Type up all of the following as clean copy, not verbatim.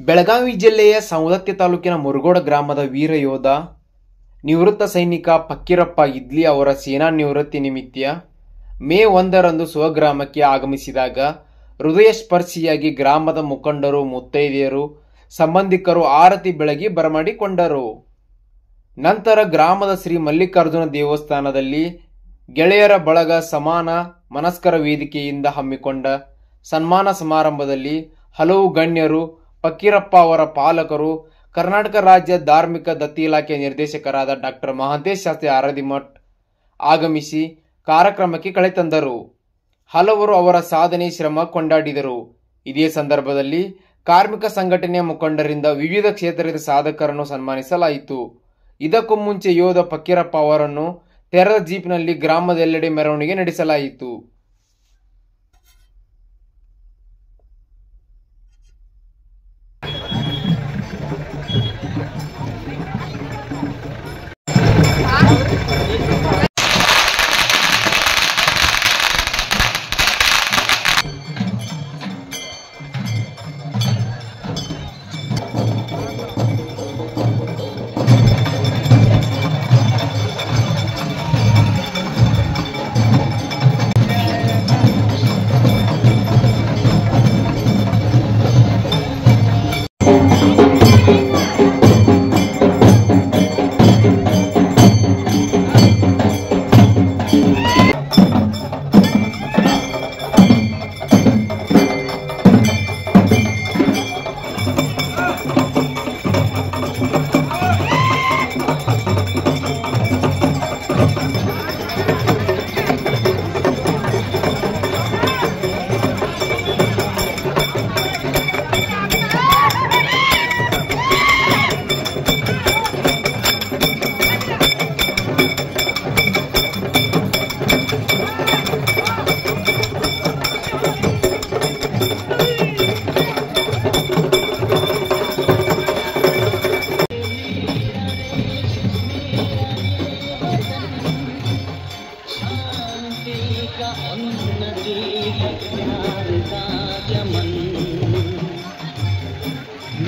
ಬೆಳಗಾವಿ ಜಿಲ್ಲೆಯ ಸವದತ್ತಿ ತಾಲೂಕಿನ ಮುರುಗೋಡ ಗ್ರಾಮದ ವೀರ ಯೋಧ ನಿವೃತ್ತ ಸೈನಿಕ ಫಕ್ಕೀರಪ್ಪ ಇದ್ಲಿ ಅವರ ಸೇನಾ ನಿವೃತ್ತಿ ನಿಮಿತ್ತ ಮೇ 1ರಂದು ಸ್ವಗ್ರಾಮಕ್ಕೆ ಆಗಮಿಸಿದಾಗ ಹೃದಯ ಸ್ಪರ್ಶಿಯಾಗಿ ಗ್ರಾಮದ ಮುಖಂಡರು, ಮುತ್ತೈದೆಯರು, ಸಂಬಂಧಿಕರು ಆರತಿ ಬೆಳಗಿ ಬರಮಾಡಿಕೊಂಡರು. ನಂತರ ಗ್ರಾಮದ ಶ್ರೀ ಮಲ್ಲಿಕಾರ್ಜುನ ದೇವಸ್ಥಾನದಲ್ಲಿ ಗೆಳೆಯರ ಬಳಗ ಸಮಾನ ಮನಸ್ಕರ ವೇದಿಕೆಯಿಂದ ಹಮ್ಮಿಕೊಂಡ ಸನ್ಮಾನ ಸಮಾರಂಭದಲ್ಲಿ ಹಲವು ಗಣ್ಯರು, ಫಕ್ಕೀರಪ್ಪ ಅವರ ಪಾಲಕರು, ಕರ್ನಾಟಕ ರಾಜ್ಯ ಧಾರ್ಮಿಕ ದತ್ತಿ ಇಲಾಖೆ ನಿರ್ದೇಶಕರಾದ ಡಾಕ್ಟರ್ ಮಹಾಂತೇಶ ಶಾಸ್ತ್ರಿ ಆರಾದಿಮಠ್ ಆಗಮಿಸಿ ಕಾರ್ಯಕ್ರಮಕ್ಕೆ ಕಳೆ ತಂದರು. ಹಲವರು ಅವರ ಸಾಧನೆ, ಶ್ರಮ ಕೊಂಡಾಡಿದರು. ಇದೇ ಸಂದರ್ಭದಲ್ಲಿ ಕಾರ್ಮಿಕ ಸಂಘಟನೆಯ ಮುಖಂಡರಿಂದ ವಿವಿಧ ಕ್ಷೇತ್ರದ ಸಾಧಕರನ್ನು ಸನ್ಮಾನಿಸಲಾಯಿತು. ಇದಕ್ಕೂ ಮುಂಚೆ ಯೋಧ ಫಕ್ಕೀರಪ್ಪ ಅವರನ್ನು ತೆರೆದ ಜೀಪ್ನಲ್ಲಿ ಗ್ರಾಮದೆಲ್ಲೆಡೆ ಮೆರವಣಿಗೆ ನಡೆಸಲಾಯಿತು.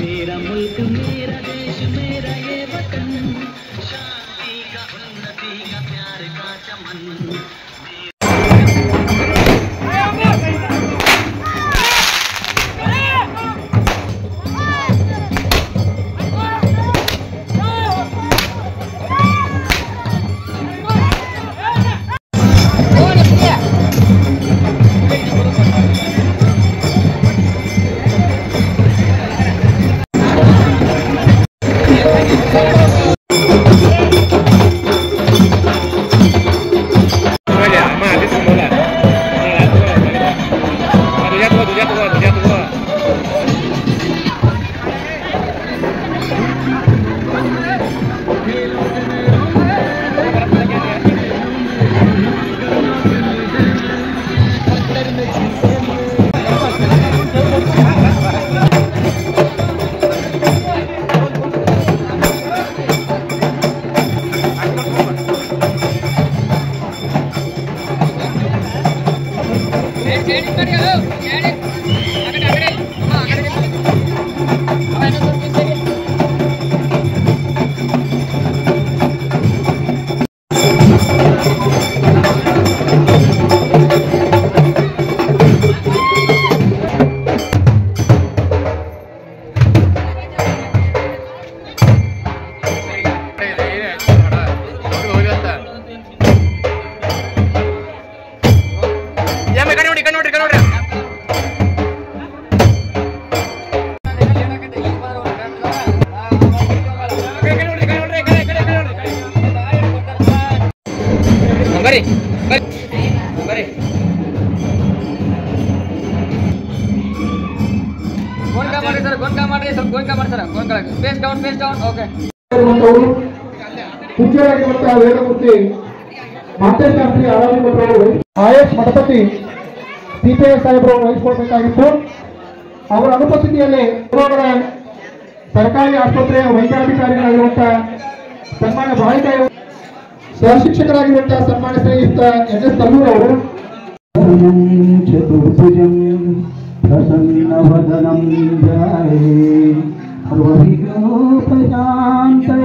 मेरा मुल्क मेरा देश मेरा ये वतन, शांति का उन्नति का प्यार का चमन। ವೇದಮೂರ್ತಿ ಮಹಾಂತೇಶ ಶಾಸ್ತ್ರಿ ಆರಾಧಿಮಠರು IAS ಮಠಪತಿ CPI ಸಾಹೇಬರು ವಹಿಸಿಕೊಳ್ಬೇಕಾಗಿತ್ತು. ಅವರ ಅನುಪಸ್ಥಿತಿಯಲ್ಲಿ ಸರ್ಕಾರಿ ಆಸ್ಪತ್ರೆಯ ವೈದ್ಯಾಧಿಕಾರಿಗಳಾಗಿರುವಂತಹ ಸನ್ಮಾನ್ಯ ಭಾವಿಕ ಸಹಶಿಕ್ಷಕರಾಗಿರುವಂತಹ ಸನ್ಮಾನ್ಯ ಶ್ರೀಯುತ NS ತಲ್ಲೂರ್ ಅವರು ಚತುರ್ಭುಜಂ ಪ್ರಸನ್ನವದನಂ ಧ್ಯಾಯೇ रोहिणो प्रशान्ते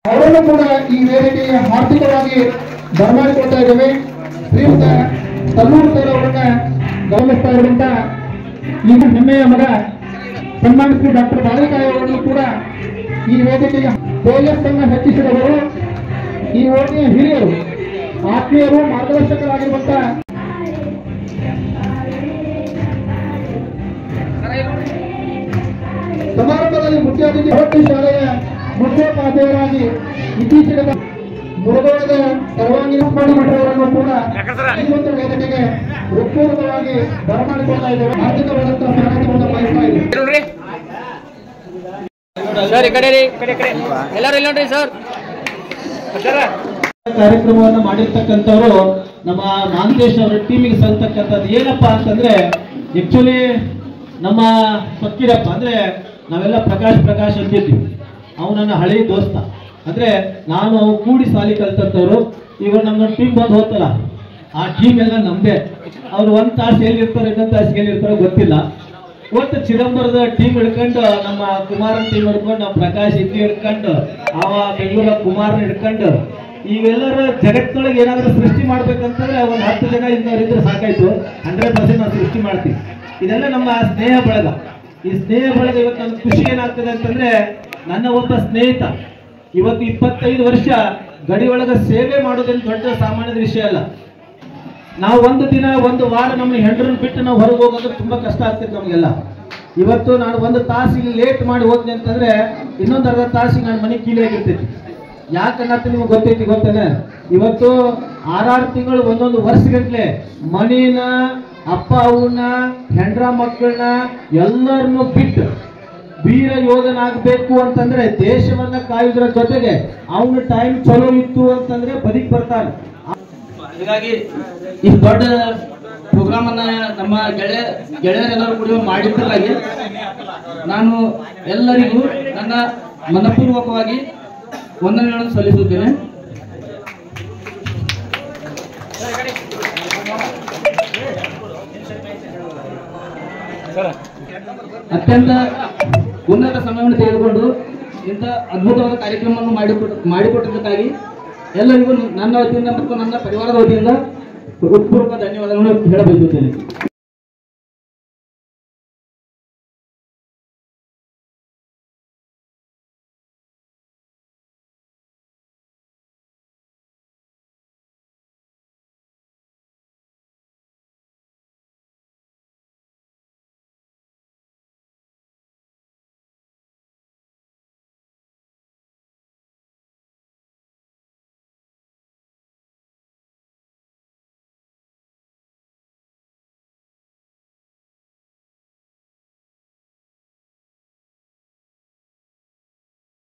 ಅವರನ್ನು ಕೂಡ ಈ ವೇದಿಕೆಗೆ ಆರ್ಥಿಕವಾಗಿ ಬರಮಾಡಿಕೊಳ್ತಾ ಇದ್ದೇವೆ. ಶ್ರೀಯುತ ತಲ್ಲೂರು ಸರ್ ಅವರನ್ನ ಗಮನಿಸ್ತಾ ಇರುವಂತ ಈ ಹೆಮ್ಮೆಯ ಮಗ ಸನ್ಮಾನ ಶ್ರೀ ಡಾಕ್ಟರ್ ಬಾಳೆಕಾಯಿ ಅವರನ್ನು ಕೂಡ ಈ ವೇದಿಕೆಗೆ ತೇಜಸ್ಸನ್ನು ಹೆಚ್ಚಿಸಿದವರು, ಈ ಓಣಿಯ ಹಿರಿಯರು, ಆತ್ಮೀಯರು, ಮಾರ್ಗದರ್ಶಕರಾಗಿರುವಂತ ಸಮಾರಂಭದಲ್ಲಿ ಮುಖ್ಯ ಅತಿಥಿ ಹೊಟ್ಟಿ ಶಾಲೆಯ ಮುಖ್ಯೋಪಾಧ್ಯಾಯರಾಗಿ ಇತ್ತೀಚೆಗೆ ಮುರುಗೋಳದ ಸರ್ವಾಂಗೀಣ ಮಠವರನ್ನು ಕೂಡ ಈ ಒಂದು ವೇದಿಕೆಗೆ ಹೃತ್ಪೂರ್ವಕವಾಗಿ ಬರಮಾಡಿಕೊಳ್ತಾ ಇದ್ದೇವೆ. ಆರ್ಥಿಕವಾದಂತಹ ಸ್ವಾಗತವನ್ನು ಬಯಸ್ತಾ ಇದ್ದೇವೆ. ಸರ್ ಈ ಕಡೆ ರೀ, ಎಲ್ಲರೂ ಇಲ್ಲಿ ನೋಡ್ರಿ ಸರ್. ಕಾರ್ಯಕ್ರಮವನ್ನು ಮಾಡಿರ್ತಕ್ಕಂಥವ್ರು ನಮ್ಮ ಮಾಂತೇಶ್ ಅವರ ಟೀಮಿಗೆ ಸಲ್ತಕ್ಕಂಥದ್ದು ಏನಪ್ಪಾ ಅಂತಂದ್ರೆ, ಆಕ್ಚುಲಿ ನಮ್ಮ ಫಕ್ಕೀರಪ್ಪ ಅಂದ್ರೆ ನಾವೆಲ್ಲ ಪ್ರಕಾಶ್ ಅಂತಿದ್ವಿ. ಅವನು ನನ್ನ ಹಳೆ ದೋಸ್ತ, ಅಂದ್ರೆ ನಾನು ಕೂಡಿ ಸಾಲಿ ಕಲ್ತಂತವ್ರು. ಈಗ ನಮ್ಮ ಟೀಮ್ ಬಂದು ಹೋಗ್ತಲ್ಲ, ಆ ಟೀಮ್ ಎಲ್ಲ ನಮ್ದೇ. ಅವ್ರು ಒಂದ್ ತಾಸು ಎಲ್ಲಿರ್ತಾರೆ, ಇನ್ನೊಂದ್ ತಾಸು ಎಲ್ಲಿರ್ತಾರೋ ಗೊತ್ತಿಲ್ಲ. ಒಟ್ಟು ಚಿದಂಬರದ ಟೀಮ್ ಹಿಡ್ಕೊಂಡು, ನಮ್ಮ ಕುಮಾರನ್ ಟೀಮ್ ಹಿಡ್ಕೊಂಡು, ನಮ್ಮ ಪ್ರಕಾಶ್ ಇಲ್ಲಿ ಹಿಡ್ಕೊಂಡು, ಅವ ಬೆಂಗಳೂರ ಕುಮಾರನ್ ಹಿಡ್ಕೊಂಡು, ಇವೆಲ್ಲರ ಜಗತ್ತೊಳಗೆ ಏನಾದ್ರೂ ಸೃಷ್ಟಿ ಮಾಡ್ಬೇಕಂತಂದ್ರೆ ಒಂದು 10 ಜನ ಇದ್ರೆ ಸಾಕಾಯ್ತು. 100% ನಾವು ಸೃಷ್ಟಿ ಮಾಡ್ತೀವಿ. ಇದೆಲ್ಲ ನಮ್ಮ ಸ್ನೇಹ ಬಳಗ. ಈ ಸ್ನೇಹ ಬಳಗ ಇವತ್ತು ನನ್ನ ಖುಷಿ ಏನಾಗ್ತದೆ ಅಂತಂದ್ರೆ, ನನ್ನ ಒಬ್ಬ ಸ್ನೇಹಿತ ಇವತ್ತು 25 ವರ್ಷ ಗಡಿ ಒಳಗ ಸೇವೆ ಮಾಡೋದೇನು ದೊಡ್ಡ ಸಾಮಾನ್ಯದ ವಿಷಯ ಅಲ್ಲ. ನಾವು ಒಂದು ದಿನ ಒಂದು ವಾರ ನಮ್ಮ ಹೆಂಡ್ರನ್ನ ಬಿಟ್ಟು ನಾವು ಹೊರಗೆ ಹೋಗೋದ್ರೆ ತುಂಬಾ ಕಷ್ಟ ಆಗ್ತದೆ ನಮಗೆಲ್ಲ. ಇವತ್ತು ನಾನು ಒಂದು ತಾಸಿಗೆ ಲೇಟ್ ಮಾಡಿ ಹೋದ್ನಿ ಅಂತಂದ್ರೆ ಇನ್ನೊಂದು ಅರ್ಧ ತಾಸಿಗೆ ನಾನು ಮನೆ ಕೀಲಿಯಾಗಿರ್ತೈತಿ. ಯಾಕನ್ನತ್ತೆ ನಿಮ್ಗೆ ಗೊತ್ತೇನೆ. ಇವತ್ತು 6 ತಿಂಗಳು ಒಂದೊಂದು ವರ್ಷಗಂಟ್ಲೆ ಮನಿನ, ಅಪ್ಪ ಅವನ್ನ, ಹೆಂಡ್ರ ಮಕ್ಕಳನ್ನ ಎಲ್ಲರನ್ನು ಬಿಟ್ಟು ವೀರ ಯೋಧನಾಗಬೇಕು ಅಂತಂದ್ರೆ, ದೇಶವನ್ನ ಕಾಯುವುದರ ಜೊತೆಗೆ ಅವನ ಟೈಮ್ ಚಲೋ ಇತ್ತು ಅಂತಂದ್ರೆ ಬದುಕಿ ಬರ್ತಾನೆ. ಹೀಗಾಗಿ ಈ ದೊಡ್ಡ ಪ್ರೋಗ್ರಾಮ್ ಅನ್ನ ನಮ್ಮ ಗೆಳೆಯರೆಲ್ಲರೂ ಕೂಡ ಮಾಡಿದ್ದಕ್ಕಾಗಿ ನಾನು ಎಲ್ಲರಿಗೂ ನನ್ನ ಮನಪೂರ್ವಕವಾಗಿ ವಂದನೆಗಳನ್ನು ಸಲ್ಲಿಸುತ್ತೇನೆ. ಅತ್ಯಂತ ಉನ್ನತ ಸಮಯವನ್ನು ತೆಗೆದುಕೊಂಡು ಇಂಥ ಅದ್ಭುತವಾದ ಕಾರ್ಯಕ್ರಮವನ್ನು ಮಾಡಿಕೊಟ್ಟಿದ್ದಕ್ಕಾಗಿ ಎಲ್ಲರಿಗೂ ನನ್ನ ವತಿಯಿಂದ ಮತ್ತು ನನ್ನ ಪರಿವಾರದ ವತಿಯಿಂದ ಹೃತ್ಪೂರ್ವಕ ಧನ್ಯವಾದಗಳನ್ನು ಹೇಳಬಯಸುತ್ತೇನೆ.